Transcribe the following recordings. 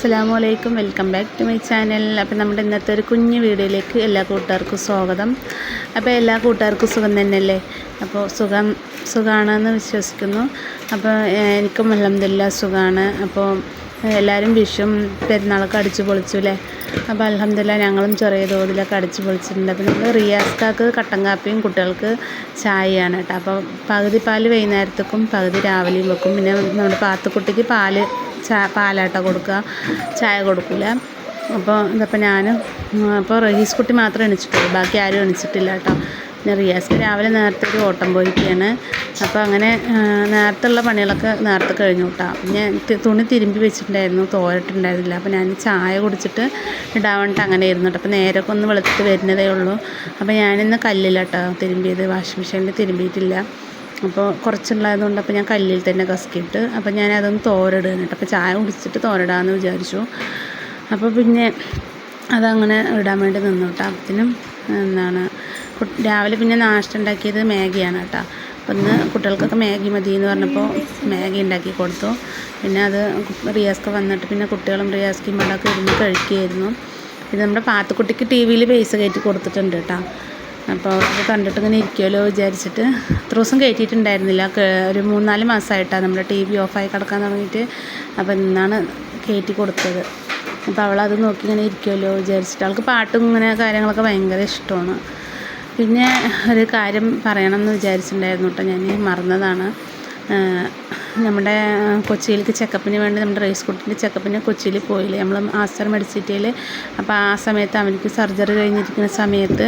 അസ്സലാമലൈക്കും, welcome back to my channel. അപ്പോൾ നമ്മുടെ ഇന്നത്തെ ഒരു കുഞ്ഞു വീഡിയോയിലേക്ക് എല്ലാ കൂട്ടുകാർക്കും സ്വാഗതം. അപ്പോൾ എല്ലാ കൂട്ടുകാർക്കും സുഖം തന്നെയല്ലേ? അപ്പോൾ സുഖമാണെന്ന് വിശ്വസിക്കുന്നു. അപ്പോൾ എനിക്കും അൽഹംദുലില്ലാഹ് സുഖമാണ്. അപ്പോൾ എല്ലാവരും വിഷും പെരുന്നാളൊക്കെ അടിച്ചു പൊളിച്ചു അല്ലേ? അപ്പോൾ അൽഹംദുലില്ലാഹ് ഞങ്ങളും ചെറിയ തോതിലൊക്കെ അടിച്ചു പൊളിച്ചിട്ടുണ്ട്. അപ്പോൾ നമ്മൾ റിയാസ്ക്കാക്ക് കട്ടൻ കാപ്പിയും കുട്ടികൾക്ക് ചായയാണ് കേട്ടോ. അപ്പോൾ പകുതി പാല് വൈകുന്നേരത്തേക്കും പകുതി രാവിലെയും വെക്കും. പിന്നെ നമ്മുടെ പാത്തുക്കുട്ടിക്ക് പാലാട്ടോ കൊടുക്കുക, ചായ കൊടുക്കില്ല. അപ്പോൾ ഇതപ്പോൾ അപ്പോൾ റഹീസ് കുട്ടി മാത്രമേ എണിച്ചിട്ടുള്ളൂ, ബാക്കി ആരും എണിച്ചിട്ടില്ല കേട്ടോ. പിന്നെ റിയാസ്ക്ക് രാവിലെ നേരത്തെ ഒരു ഓട്ടം പോയിരിക്കുകയാണ്. അപ്പോൾ അങ്ങനെ നേരത്തെ ഉള്ള പണികളൊക്കെ നേരത്തെ കഴിഞ്ഞു കേട്ടോ. പിന്നെ തുണി തിരുമ്പി വെച്ചിട്ടുണ്ടായിരുന്നു, തോരട്ടുണ്ടായിരുന്നില്ല. അപ്പോൾ ഞാൻ ചായ കുടിച്ചിട്ട് ഇടാൻ വേണ്ടിയിട്ട് അങ്ങനെ ഇരുന്നു കേട്ടോ. അപ്പോൾ നേരമൊക്കെ ഒന്ന് വെളുത്ത് വരുന്നതേ ഉള്ളൂ. അപ്പോൾ ഞാനിന്ന് കല്ലിലാട്ടോ തിരുമ്പിയത്, വാഷിംഗ് മെഷീനിൽ തിരുമ്പിയിട്ടില്ല. അപ്പോൾ കുറച്ചുള്ളതുകൊണ്ട് അപ്പോൾ ഞാൻ കല്ലിൽ തന്നെ കസക്കിയിട്ട് അപ്പോൾ ഞാൻ അതൊന്ന് തോരയിടുകയാണ് കേട്ടോ. അപ്പോൾ ചായ കുടിച്ചിട്ട് തോരയിടാമെന്ന് വിചാരിച്ചു. അപ്പോൾ പിന്നെ അതങ്ങനെ ഇടാൻ വേണ്ടി നിന്നു കേട്ടോ. അപ്പത്തിനും രാവിലെ പിന്നെ നാഷ്ട ഉണ്ടാക്കിയത് മാഗിയാണ് കേട്ടോ. അപ്പോൾ ഇന്ന് കുട്ടികൾക്കൊക്കെ മാഗി മതി എന്ന് പറഞ്ഞപ്പോൾ മാഗി ഉണ്ടാക്കി കൊടുത്തു. പിന്നെ അത് റിയാസ്ക്ക് വന്നിട്ട് പിന്നെ കുട്ടികളും റിയാസ്ക്കും ഇവിടെയൊക്കെ ഇരുന്ന് കഴിക്കുകയായിരുന്നു. പിന്നെ നമ്മുടെ പാത്തുക്കുട്ടിക്ക് ടി വിയിൽ പൈസ കയറ്റി കൊടുത്തിട്ടുണ്ട് കേട്ടോ. അപ്പോൾ അത് കണ്ടിട്ട് ഇങ്ങനെ ഇരിക്കുമല്ലോ വിചാരിച്ചിട്ട് അത്ര ദിവസം കയറ്റിയിട്ടുണ്ടായിരുന്നില്ല. ഒരു 3-4 മാസമായിട്ടാണ് നമ്മുടെ ടി വി ഓഫായി കിടക്കാൻ തുടങ്ങിയിട്ട്. അപ്പോൾ ഇന്നാണ് കയറ്റി കൊടുത്തത്. അപ്പോൾ അവളത് നോക്കി ഇങ്ങനെ ഇരിക്കുമല്ലോ വിചാരിച്ചിട്ട്. അവൾക്ക് പാട്ടും ഇങ്ങനെ കാര്യങ്ങളൊക്കെ ഭയങ്കര ഇഷ്ടമാണ്. പിന്നെ ഒരു കാര്യം പറയണമെന്ന് വിചാരിച്ചിട്ടുണ്ടായിരുന്നു കേട്ടോ, ഞാൻ മറന്നതാണ്. നമ്മുടെ കൊച്ചിയിലേക്ക് ചെക്കപ്പിന് വേണ്ടി നമ്മുടെ റേസ് കുട്ടിൻ്റെ ചെക്കപ്പിന് കൊച്ചിയിൽ പോയില്ലേ നമ്മൾ, ആസ്റ്റർ മെഡിസിറ്റിയിൽ. അപ്പോൾ ആ സമയത്ത് അവർക്ക് സർജറി കഴിഞ്ഞിരിക്കുന്ന സമയത്ത്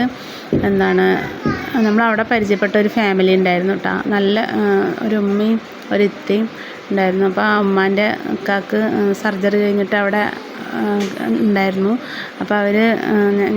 നമ്മളവിടെ പരിചയപ്പെട്ട ഒരു ഫാമിലി ഉണ്ടായിരുന്നു കേട്ടോ. നല്ല ഒരു ഉമ്മയും ഒരു ഇത്തയും ഉണ്ടായിരുന്നു. അപ്പോൾ ആ ഉമ്മാൻ്റെ അക്കാക്ക് സർജറി കഴിഞ്ഞിട്ട് അവിടെ ഉണ്ടായിരുന്നു. അപ്പോൾ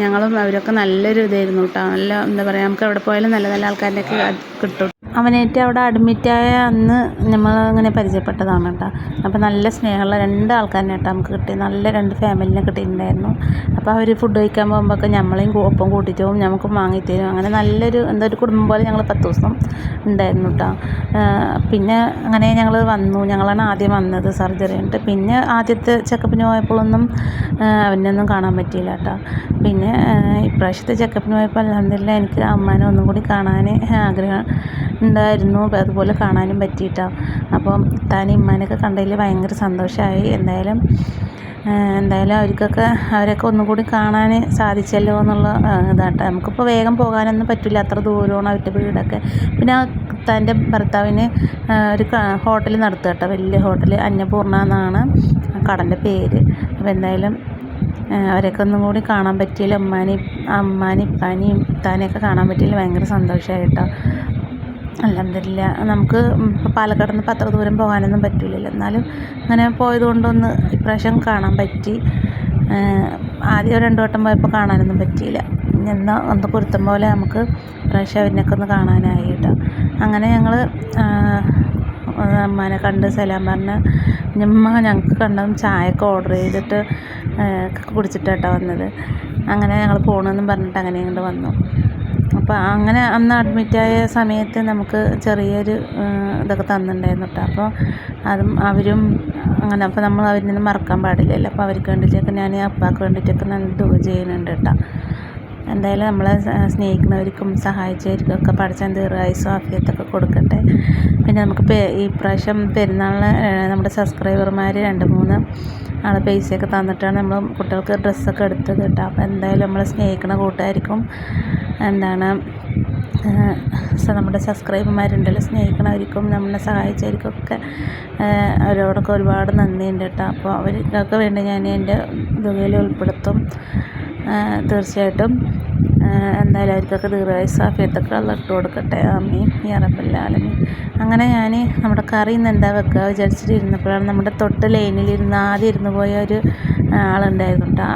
ഞങ്ങളും അവരൊക്കെ നല്ലൊരു ഇതായിരുന്നു കേട്ടോ. നല്ല എന്താ പറയുക, നമുക്ക് എവിടെ പോയാലും നല്ല നല്ല ആൾക്കാരിനൊക്കെ കിട്ടും. അവനായിട്ട് അവിടെ അഡ്മിറ്റായ അന്ന് നമ്മളിങ്ങനെ പരിചയപ്പെട്ടതാണ് കേട്ടോ. അപ്പോൾ നല്ല സ്നേഹമുള്ള 2 ആൾക്കാരിനെ കേട്ടോ നമുക്ക് കിട്ടി, നല്ല 2 ഫാമിലിനെ കിട്ടിയിട്ടുണ്ടായിരുന്നു. അപ്പോൾ അവർ ഫുഡ് കഴിക്കാൻ പോകുമ്പോഴൊക്കെ നമ്മളെയും ഒപ്പം കൂട്ടിയിട്ട് പോകും, നമുക്ക് വാങ്ങിത്തരും. അങ്ങനെ നല്ലൊരു ഒരു കുടുംബം പോലെ ഞങ്ങൾ 10 ദിവസം ഉണ്ടായിരുന്നു കേട്ടോ. പിന്നെ അങ്ങനെ ഞങ്ങളാണ് ആദ്യം വന്നത് സർജറി കഴിഞ്ഞിട്ട്. പിന്നെ ആദ്യത്തെ ചെക്കപ്പിന് പോയപ്പോഴൊന്നും അവനൊന്നും കാണാൻ പറ്റിയില്ല കേട്ടോ. പിന്നെ ഇപ്രാവശ്യത്തെ ചെക്കപ്പിന് പോയപ്പോൾ അൽഹംദുലില്ലാഹ് എനിക്ക് അമ്മാനെ ഒന്നും കൂടി കാണാൻ ആഗ്രഹം ഉണ്ടായിരുന്നു. അതുപോലെ കാണാനും പറ്റിയിട്ടോ. അപ്പം ഇമ്മാനൊക്കെ കണ്ടതിൽ ഭയങ്കര സന്തോഷമായി. എന്തായാലും അവരൊക്കെ ഒന്നും കൂടി കാണാൻ സാധിച്ചല്ലോ എന്നുള്ള ഇതാട്ടോ. നമുക്കിപ്പോൾ വേഗം പോകാനൊന്നും പറ്റില്ല, അത്ര ദൂരമാണ് അവരുടെ വീടൊക്കെ. പിന്നെ തൻ്റെ ഭർത്താവിന് ഒരു ഹോട്ടൽ നടത്തുക കേട്ടോ, വലിയ ഹോട്ടൽ, അന്നപൂർണ എന്നാണ് കടൻ്റെ പേര്. അപ്പോൾ എന്തായാലും അവരൊക്കെ ഒന്നും കൂടി കാണാൻ പറ്റിയില്ല. അമ്മാനെയും ഇപ്പാനെയും താനെയൊക്കെ കാണാൻ പറ്റിയില്ല. ഭയങ്കര സന്തോഷമായി കേട്ടോ. അൽഹംദുലില്ലാഹ്. നമുക്ക് പാലക്കാട് നിന്ന് അത്ര ദൂരം പോകാനൊന്നും പറ്റില്ലല്ലോ, എന്നാലും അങ്ങനെ പോയതുകൊണ്ടൊന്ന് ഇപ്രാവശ്യം കാണാൻ പറ്റി. ആദ്യം 2 വട്ടം പോയപ്പോൾ കാണാനൊന്നും പറ്റിയില്ല. എന്നാൽ ഒന്ന് പൊരുത്തം പോലെ നമുക്ക് ഇപ്രാവശ്യം അവരിനൊക്കെ ഒന്ന് കാണാനായി കേട്ടോ. അങ്ങനെ ഞങ്ങൾ അമ്മാനെ കണ്ട് സലാം പറഞ്ഞ് ഞങ്ങൾക്ക് കണ്ടതും ചായയൊക്കെ ഓർഡർ ചെയ്തിട്ട് കുടിച്ചിട്ടാട്ടോ വന്നത്. അങ്ങനെ ഞങ്ങൾ പോകണമെന്നും പറഞ്ഞിട്ട് അങ്ങനെ ഇങ്ങോട്ട് വന്നു. അപ്പോൾ അങ്ങനെ അന്ന് അഡ്മിറ്റായ സമയത്ത് നമുക്ക് ചെറിയൊരു ഇതൊക്കെ തന്നിട്ടുണ്ടായിരുന്നു കേട്ടോ. അപ്പോൾ അവരും അങ്ങനെ, അപ്പോൾ നമ്മൾ അവരിൽ നിന്ന് മറക്കാൻ പാടില്ലല്ലോ. അപ്പോൾ അവർക്ക് വേണ്ടിയിട്ടൊക്കെ ഞാൻ അപ്പാക്ക് വേണ്ടിയിട്ടൊക്കെ നല്ല ദുആ ചെയ്യുന്നുണ്ട് കേട്ടോ. എന്തായാലും നമ്മളെ സ്നേഹിക്കുന്നവർക്കും സഹായിച്ചവർക്കും ഒക്കെ പടച്ചോൻ ദീർഘായുസ്സും ആഫിയത്തൊക്കെ കൊടുക്കട്ടെ. പിന്നെ നമുക്ക് ഈ പ്രാവശ്യം പെരുന്നാളിന് നമ്മുടെ സബ്സ്ക്രൈബർമാർ 2-3 ആൾ പൈസയൊക്കെ തന്നിട്ടാണ് നമ്മൾ കുട്ടികൾക്ക് ഡ്രസ്സൊക്കെ എടുത്തത് കേട്ടോ. അപ്പോൾ എന്തായാലും നമ്മളെ സ്നേഹിക്കുന്ന കൂട്ടുകാർക്കും നമ്മുടെ സബ്സ്ക്രൈബർമാരുണ്ടല്ലോ, സ്നേഹിക്കണവർക്കും നമ്മളെ സഹായിച്ചവർക്കൊക്കെ അവരോടൊക്കെ ഒരുപാട് നന്ദിയുണ്ട് കേട്ടോ. അപ്പോൾ അവർക്കൊക്കെ വേണ്ടി ഞാൻ എൻ്റെ ദുആയിൽ ഉൾപ്പെടുത്തും തീർച്ചയായിട്ടും. എന്തായാലും അവർക്കൊക്കെ ദീർഘായുസ്സും ആഫിയത്തൊക്കെ അല്ലാഹ് ഇട്ട് കൊടുക്കട്ടെ. ആമീൻ യാ റബ്ബൽ ആലമീൻ. അങ്ങനെ ഞാൻ നമ്മുടെ കറി ഇന്ന് എന്താ വെക്കുക വിചാരിച്ചിട്ട് ഇരുന്നപ്പോഴാണ് നമ്മുടെ തൊട്ട് ലൈനിലിരുന്ന് ആദ്യം ഇരുന്ന് പോയ ഒരു ആളുണ്ടായിരുന്നു കേട്ടോ.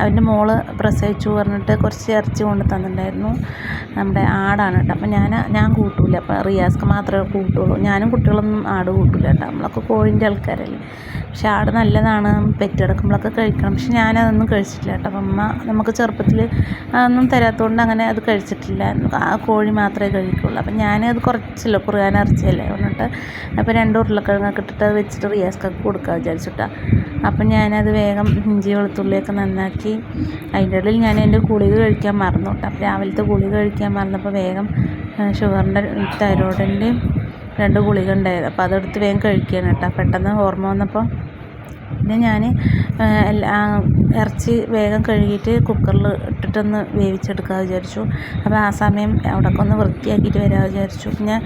അവൻ്റെ മോള് പ്രസവിച്ചു പറഞ്ഞിട്ട് കുറച്ച് ഇറച്ചി കൊണ്ട് തന്നിട്ടുണ്ടായിരുന്നു. നമ്മുടെ ആടാണ് കേട്ടോ. അപ്പോൾ ഞാൻ കൂട്ടൂല, അപ്പോൾ റിയാസ്ക്ക് മാത്രമേ കൂട്ടുള്ളൂ. ഞാനും കുട്ടികളൊന്നും ആട് കൂട്ടില്ല കേട്ടോ. നമ്മളൊക്കെ കോഴിൻ്റെ ആൾക്കാരല്ലേ. പക്ഷെ ആട് നല്ലതാണ്, പെറ്റെടുക്കുമ്പോഴൊക്കെ കഴിക്കണം. പക്ഷെ ഞാനതൊന്നും കഴിച്ചിട്ടില്ല കേട്ടോ. അപ്പം നമുക്ക് ചെറുപ്പത്തിൽ അതൊന്നും തരാത്തതുകൊണ്ട് അങ്ങനെ അത് കഴിച്ചിട്ടില്ല. ആ കോഴി മാത്രമേ കഴിക്കുള്ളൂ. അപ്പം ഞാനത് കുറച്ചല്ലോ, ഖുർആൻ ഇറച്ചിയല്ലേ പറഞ്ഞിട്ട് അപ്പോൾ 2 ഉരുളക്കിഴങ്ങൊക്കെ ഇട്ടിട്ട് അത് വെച്ചിട്ട് റിയാസ്ക്കൊക്കെ കൊടുക്കാൻ വിചാരിച്ചിട്ടാണ്. അപ്പം ഞാനത് വേഗം ഇഞ്ചി വെളുത്തുള്ളിയൊക്കെ നന്നാക്കി. അതിൻ്റെ ഇടയിൽ ഞാൻ എൻ്റെ ഗുളിക കഴിക്കാൻ മറന്നു കേട്ടോ. അപ്പം രാവിലത്തെ ഗുളിക കഴിക്കാൻ മറന്നപ്പോൾ വേഗം ഷുഗറിൻ്റെ തൈറോയിഡിൻ്റെ 2 ഗുളിക ഉണ്ടായത്. അപ്പോൾ അതെടുത്ത് വേഗം കഴിക്കുകയാണ് കേട്ടോ. പെട്ടെന്ന് ഓർമ്മ വന്നപ്പോൾ പിന്നെ ഞാൻ ഇറച്ചി വേഗം കഴുകിയിട്ട് കുക്കറിൽ ഇട്ടിട്ടൊന്ന് വേവിച്ചെടുക്കാമെന്ന് വിചാരിച്ചു. അപ്പോൾ ആ സമയം അവിടെയൊക്കെ ഒന്ന് വൃത്തിയാക്കിയിട്ട് വരാമെന്ന് വിചാരിച്ചു. പിന്നെ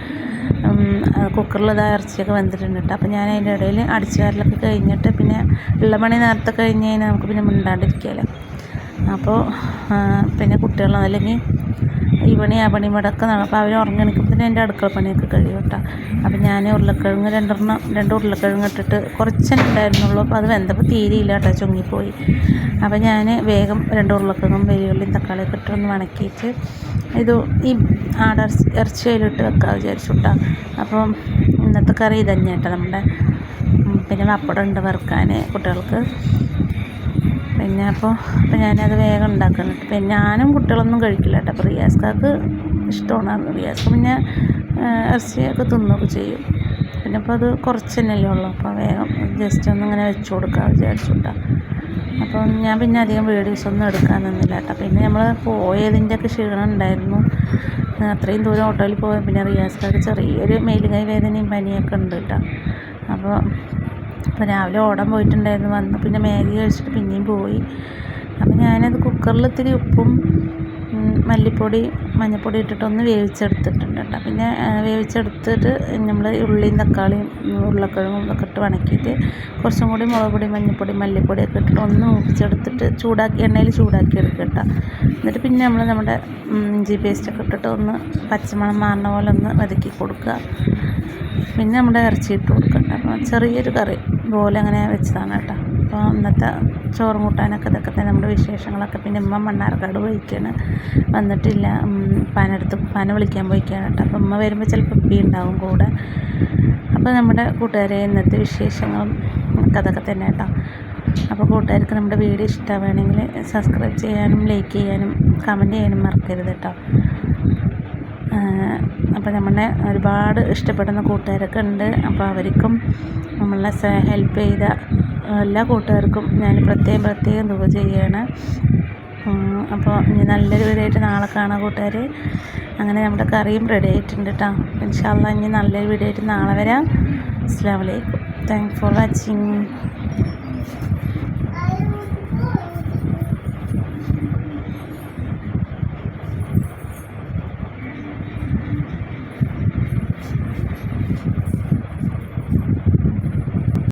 കുക്കറിൽ ഇറച്ചിയൊക്കെ വെന്തിട്ടുണ്ട് കേട്ടോ. അപ്പോൾ ഞാൻ അതിൻ്റെ ഇടയിൽ അടിച്ചു വാരലൊക്കെ കഴിഞ്ഞിട്ട് പിന്നെ ഉള്ള പണി നേരത്തെ കഴിഞ്ഞ് കഴിഞ്ഞാൽ നമുക്ക് പിന്നെ മിണ്ടാണ്ടിരിക്കുകയല്ലോ. അപ്പോൾ പിന്നെ കുട്ടികളോ അല്ലെങ്കിൽ ഈ പണി ആ പണി ഇവിടെയൊക്കെ നടക്കും. അപ്പോൾ അവർ ഉറങ്ങിണിക്കുമ്പോൾ തന്നെ എൻ്റെ അടുക്കള പണിയൊക്കെ കഴിയും കേട്ടോ. അപ്പോൾ ഞാൻ ഉരുളക്കിഴങ്ങ് 2 ഉരുളക്കിഴങ്ങ് ഇട്ടിട്ട് കുറച്ചെന്നെ ഉണ്ടായിരുന്നുള്ളൂ. അപ്പോൾ അത് വെന്തപ്പോൾ തീരെയില്ല കേട്ടോ, ചുങ്ങിപ്പോയി. അപ്പോൾ ഞാൻ വേഗം 2 ഉരുളക്കിഴങ്ങും വെല്ലുള്ളിയും തക്കാളിയൊക്കെ ഇട്ടൊന്ന് വണക്കിയിട്ട് ഈ ഇറച്ചി അതിലിട്ട് വെക്കാൻ വിചാരിച്ചു കേട്ടോ. അപ്പം ഇന്നത്തെ കറി ഇതന്നെ കേട്ടോ നമ്മുടെ. പിന്നെ പപ്പടം ഉണ്ട് വറുക്കാൻ കുട്ടികൾക്ക്. പിന്നെ അപ്പോൾ ഞാനത് വേഗം ഉണ്ടാക്കുന്നുണ്ട്. പിന്നെ ഞാനും കുട്ടികളൊന്നും കഴിക്കില്ല കേട്ടോ. അപ്പോൾ റിയാസ്ക്കാക്ക് ഇഷ്ടമാണ്. റിയാസ്ക്ക് പിന്നെ ഇറച്ചിയൊക്കെ തിന്നൊക്കെ ചെയ്യും. പിന്നെ അപ്പോൾ അത് കുറച്ച് തന്നെയല്ലേ ഉള്ളൂ. അപ്പോൾ വേഗം ജസ്റ്റ് ഒന്നിങ്ങനെ വെച്ച് കൊടുക്കാൻ വിചാരിച്ചു കേട്ടോ. അപ്പം ഞാൻ പിന്നെ അധികം വീഡിയോസൊന്നും എടുക്കാൻ നിന്നില്ല കേട്ടോ. പിന്നെ നമ്മൾ പോയതിൻ്റെയൊക്കെ ക്ഷീണം ഉണ്ടായിരുന്നു. അത്രയും ദൂരം ഓട്ടോയിൽ പോയി. പിന്നെ റിയാസ്ക്കാക്ക് ചെറിയൊരു മേലുകൈ വേദനയും പനിയൊക്കെ ഉണ്ട് കേട്ടോ. അപ്പോൾ രാവിലെ ഓടാൻ പോയിട്ടുണ്ടായിരുന്നു. വന്ന് പിന്നെ മാഗി കഴിച്ചിട്ട് പിന്നെയും പോയി. അപ്പോൾ ഞാനത് കുക്കറിൽ ഇത്തിരി ഉപ്പും മല്ലിപ്പൊടി മഞ്ഞൾപ്പൊടി ഇട്ടിട്ടൊന്ന് വേവിച്ചെടുത്തിട്ടുണ്ട് കേട്ടോ. പിന്നെ വേവിച്ചെടുത്തിട്ട് നമ്മൾ ഉള്ളിയും തക്കാളിയും ഉരുളക്കിഴങ്ങും ഇതൊക്കെ ഇട്ട് വണക്കിയിട്ട് കുറച്ചും കൂടി മുളക് പൊടി മഞ്ഞൾപ്പൊടി മല്ലിപ്പൊടിയൊക്കെ ഇട്ടിട്ട് ഒന്ന് മൂപ്പിച്ചെടുത്തിട്ട് എണ്ണയിൽ ചൂടാക്കി എടുക്കുക കേട്ടോ. എന്നിട്ട് പിന്നെ നമ്മുടെ ഇഞ്ചി പേസ്റ്റൊക്കെ ഇട്ടിട്ട് ഒന്ന് പച്ചമണം മാറുന്ന പോലെ ഒന്ന് വതക്കി കൊടുക്കുക. പിന്നെ നമ്മുടെ ഇറച്ചി ഇട്ട് കൊടുക്കണ്ട. അപ്പോൾ ചെറിയൊരു കറി പോലെ അങ്ങനെ വെച്ചതാണ് കേട്ടോ. അപ്പോൾ ഇന്നത്തെ ചോറും കൂട്ടാനൊക്കെ ഇതൊക്കെ തന്നെ നമ്മുടെ വിശേഷങ്ങളൊക്കെ. പിന്നെ ഉമ്മ മണ്ണാർക്കാട് പോയിക്കാണ്, വന്നിട്ടില്ല. പന വിളിക്കാൻ പോയിക്കാണ് കേട്ടോ. അപ്പോൾ ഉമ്മ വരുമ്പോൾ ചിലപ്പോൾ ഉപ്പി ഉണ്ടാവും കൂടെ. അപ്പോൾ നമ്മുടെ കൂട്ടുകാരെ ഇന്നത്തെ വിശേഷങ്ങളും അതൊക്കെ തന്നെ കേട്ടോ. അപ്പോൾ കൂട്ടുകാർക്ക് നമ്മുടെ വീഡിയോ ഇഷ്ടമാണെങ്കിൽ സബ്സ്ക്രൈബ് ചെയ്യാനും ലൈക്ക് ചെയ്യാനും കമൻറ്റ് ചെയ്യാനും മറക്കരുത് കേട്ടോ. അപ്പോൾ നമ്മളെ ഒരുപാട് ഇഷ്ടപ്പെടുന്ന കൂട്ടുകാരൊക്കെ ഉണ്ട്. അപ്പോൾ അവർക്കും നമ്മളെ ഹെൽപ്പ് ചെയ്ത എല്ലാ കൂട്ടുകാർക്കും ഞാൻ പ്രത്യേകം തുക ചെയ്യുകയാണ്. അപ്പോൾ ഇനി നല്ലൊരു വീഡിയോ ആയിട്ട് നാളെ കാണാം കൂട്ടുകാർ. അങ്ങനെ നമ്മുടെ കറിയും റെഡി ആയിട്ടുണ്ട് കേട്ടോ. ഇൻഷാ അല്ലാഹ് ഇനി നല്ലൊരു വീഡിയോ ആയിട്ട് നാളെ വരാം. അസ്സലാമു അലൈക്കും. Thanks for watching.